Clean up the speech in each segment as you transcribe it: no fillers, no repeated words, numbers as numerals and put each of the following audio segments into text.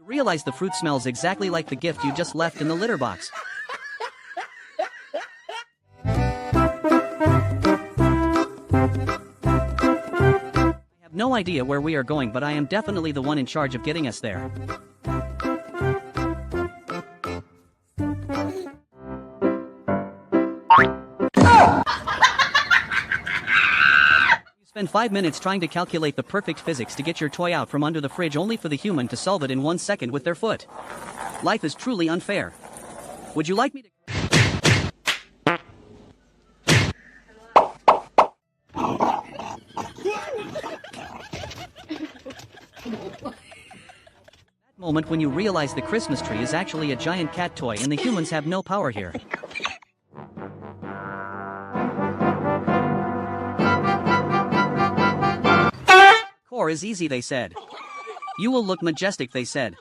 Realize the fruit smells exactly like the gift you just left in the litter box. I have no idea where we are going, but I am definitely the one in charge of getting us there. Spend 5 minutes trying to calculate the perfect physics to get your toy out from under the fridge, only for the human to solve it in 1 second with their foot. Life is truly unfair. Would you like me to... That moment when you realize the Christmas tree is actually a giant cat toy and the humans have no power here. Core is easy, they said. You will look majestic, they said.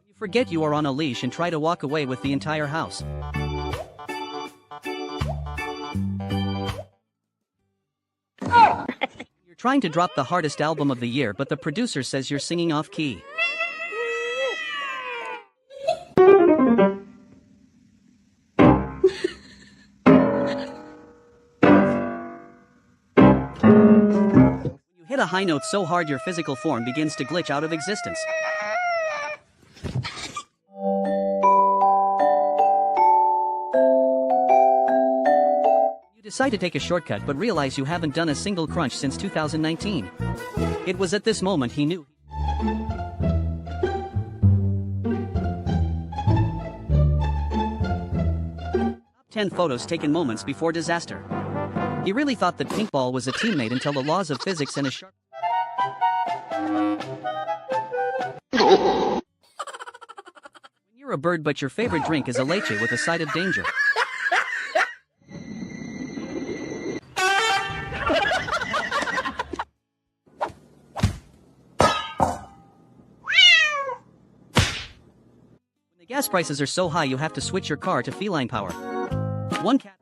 You forget you are on a leash and try to walk away with the entire house. You're trying to drop the hardest album of the year, but the producer says you're singing off key. You hit a high note so hard your physical form begins to glitch out of existence. You decide to take a shortcut but realize you haven't done a single crunch since 2019. It was at this moment he knew. 10 photos taken moments before disaster. He really thought that Pinkball was a teammate until the laws of physics and a sharp... You're a bird but your favorite drink is a leche with a side of danger. When the gas prices are so high you have to switch your car to feline power. One cat...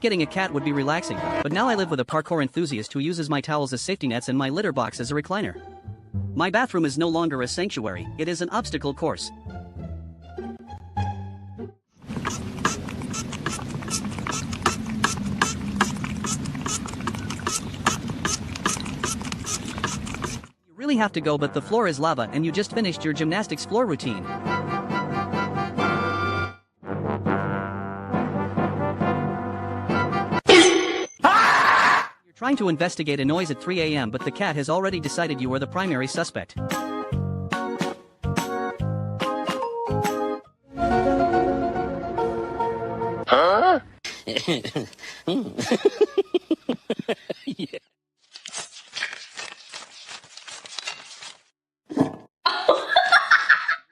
Getting a cat would be relaxing, but now I live with a parkour enthusiast who uses my towels as safety nets and my litter box as a recliner. My bathroom is no longer a sanctuary, it is an obstacle course. You really have to go, but the floor is lava and you just finished your gymnastics floor routine. Trying to investigate a noise at 3 a.m. but the cat has already decided you are the primary suspect. Huh? Yeah.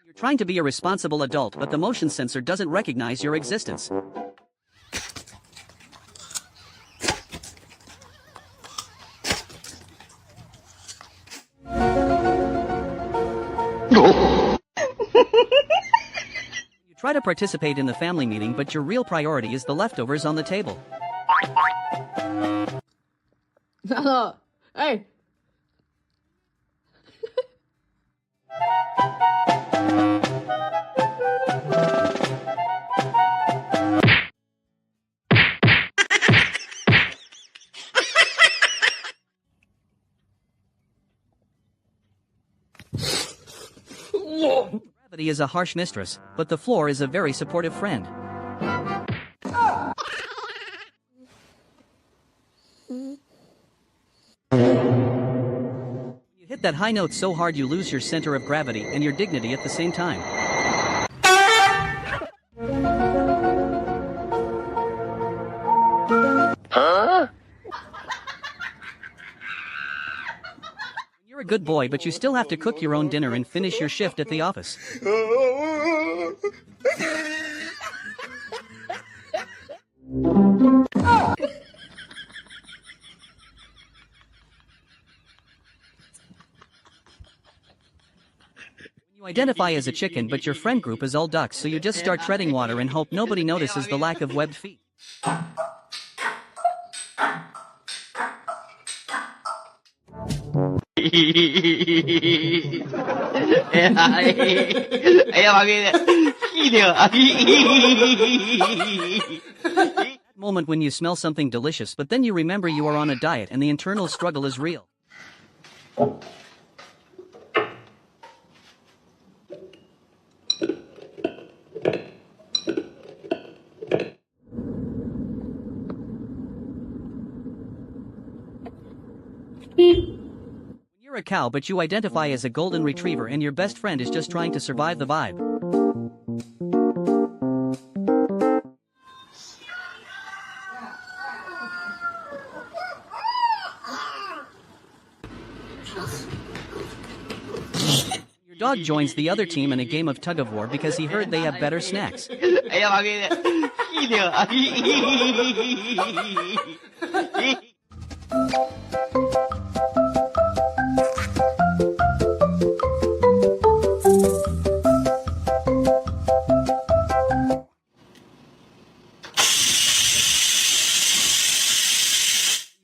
You're trying to be a responsible adult, but the motion sensor doesn't recognize your existence. You try to participate in the family meeting, but your real priority is the leftovers on the table. No, hey. Gravity is a harsh mistress, but the floor is a very supportive friend. You hit that high note so hard you lose your center of gravity and your dignity at the same time. Huh? You're a good boy, but you still have to cook your own dinner and finish your shift at the office. Identify as a chicken, but your friend group is all ducks, so you just start treading water and hope nobody notices the lack of webbed feet. Moment when you smell something delicious, but then you remember you are on a diet and the internal struggle is real. You're a cow, but you identify as a golden retriever and your best friend is just trying to survive the vibe. Your dog joins the other team in a game of tug-of-war because he heard they have better snacks.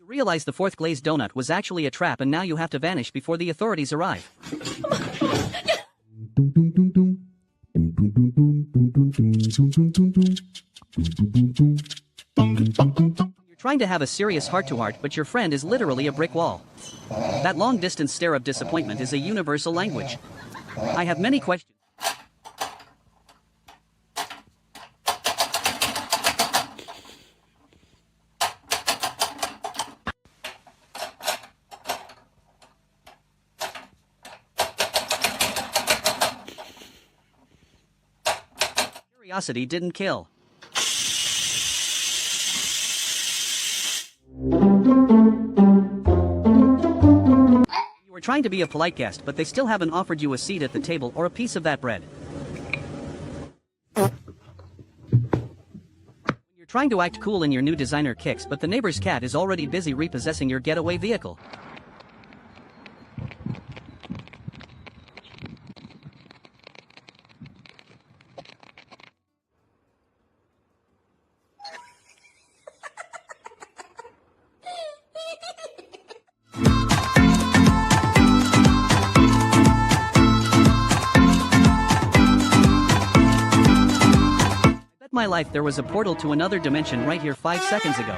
Realize the fourth glazed donut was actually a trap and now you have to vanish before the authorities arrive. You're trying to have a serious heart-to-heart, but your friend is literally a brick wall. That long-distance stare of disappointment is a universal language. I have many questions. Curiosity didn't kill. You were trying to be a polite guest, but they still haven't offered you a seat at the table or a piece of that bread. You're trying to act cool in your new designer kicks, but the neighbor's cat is already busy repossessing your getaway vehicle. My life, there was a portal to another dimension right here 5 seconds ago.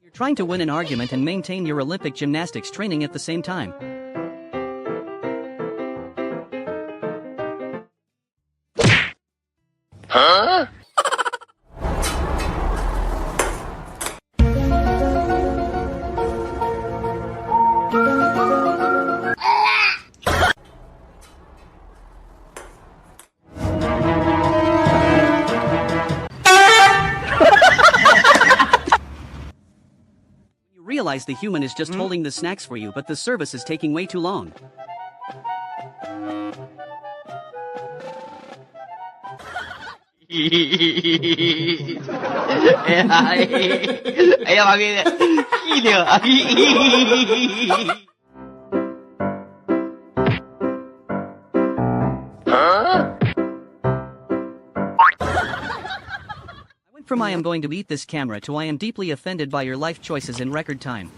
You're trying to win an argument and maintain your Olympic gymnastics training at the same time. Huh? Realize the human is just holding the snacks for you, but the service is taking way too long. Huh? From I am going to eat this camera to I am deeply offended by your life choices in record time.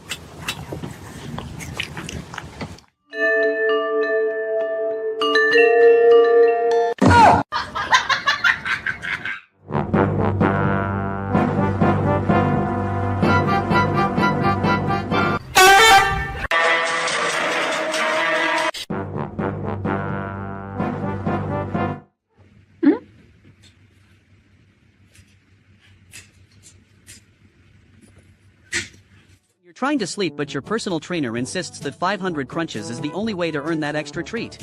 Trying to sleep, but your personal trainer insists that 500 crunches is the only way to earn that extra treat.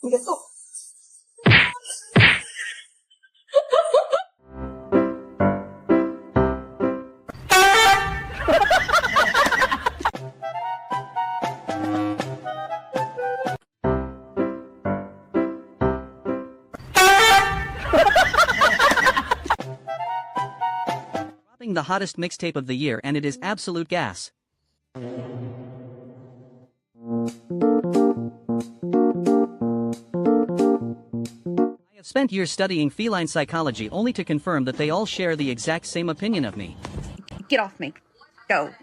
이게 또 the hottest mixtape of the year and it is absolute gas. I have spent years studying feline psychology only to confirm that they all share the exact same opinion of me. Get off me. Go.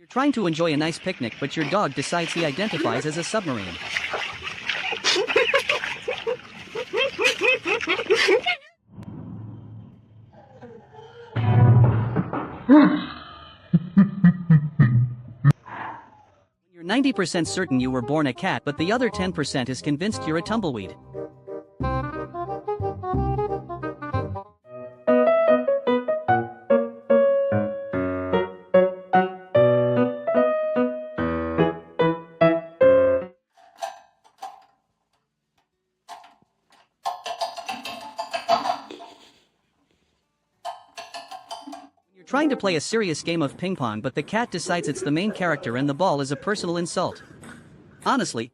Trying to enjoy a nice picnic, but your dog decides he identifies as a submarine. You're 90% certain you were born a cat, but the other 10% is convinced you're a tumbleweed. Trying to play a serious game of ping pong, but the cat decides it's the main character and the ball is a personal insult. Honestly.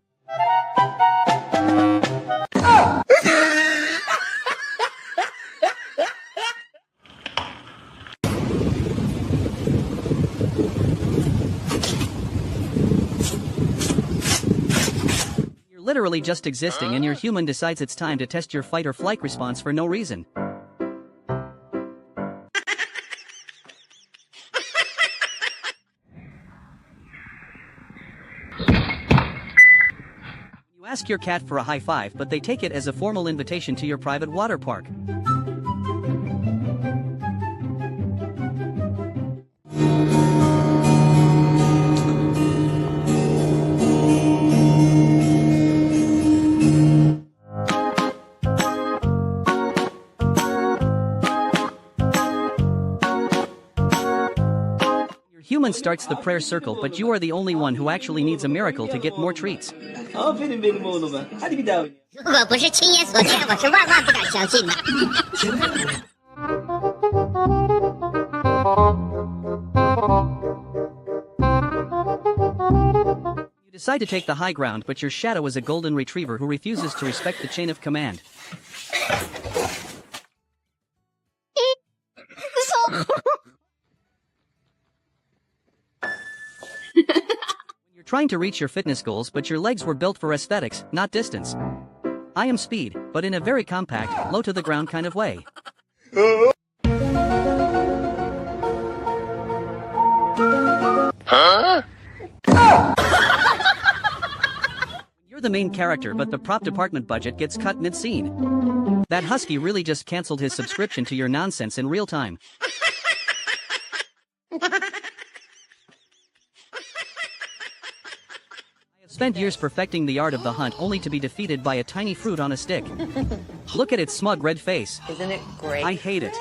You're literally just existing and your human decides it's time to test your fight or flight response for no reason. Ask your cat for a high five, but they take it as a formal invitation to your private water park. Your human starts the prayer circle, but you are the only one who actually needs a miracle to get more treats. 如果不是亲眼所见，我是万万不敢相信的。You decide to take the high ground, but your shadow is a golden retriever who refuses to respect the chain of command. You're trying to reach your fitness goals, but your legs were built for aesthetics, not distance. I am speed, but in a very compact, low to the ground kind of way. Huh? You're the main character, but the prop department budget gets cut mid-scene. That husky really just canceled his subscription to your nonsense in real time. Spent years perfecting the art of the hunt only to be defeated by a tiny fruit on a stick. Look at its smug red face. Isn't it great? I hate it.